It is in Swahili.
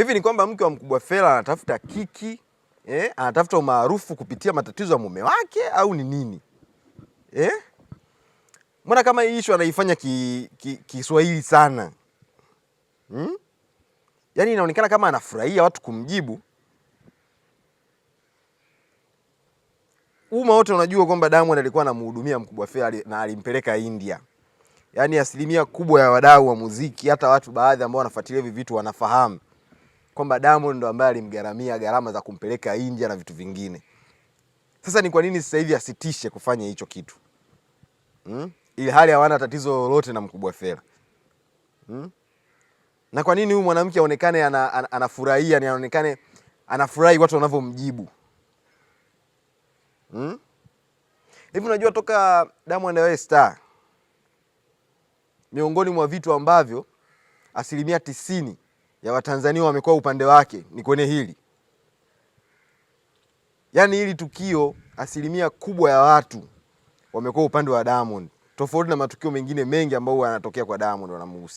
Hivi ni kwamba mke wa Mkubwa Fella anatafuta kiki, anatafuta umaarufu kupitia matatizo ya mume wake au ni nini? Mbona kama hii issue anaifanya Kiswahili sana? Yaani inaonekana kama anafurahia watu kumjibu. Wote unajua kwamba Diamond alikuwa anamhudumia Mkubwa Fella na alimpeleka India. Yaani asilimia kubwa ya wadau wa muziki, hata watu baadhi ambao wanafuatilia hivi vitu wanafahamu kwamba Diamond ndo ambaye alimgharamia gharama za kumpeleka India na vitu vingine. Sasa ni kwa nini sasa hivi asitishe kufanya hicho kitu? Ili hali hawana tatizo lolote na Mkubwa Fella. Na kwa nini huyu mwanamke aonekane anafurahia, ni aonekane anafurahi watu wanavyomjibu? Hivi unajua toka Diamond awe star, miongoni mwa vitu ambavyo 90% ya Watanzania wamekuwa upande wake ni kwenye hili. Yaani hili tukio 1% kubwa ya watu wamekuwa upande wa Diamond, tofauti na matukio mengine mengi ambayo yanatokea kwa Diamond wanamuhusu.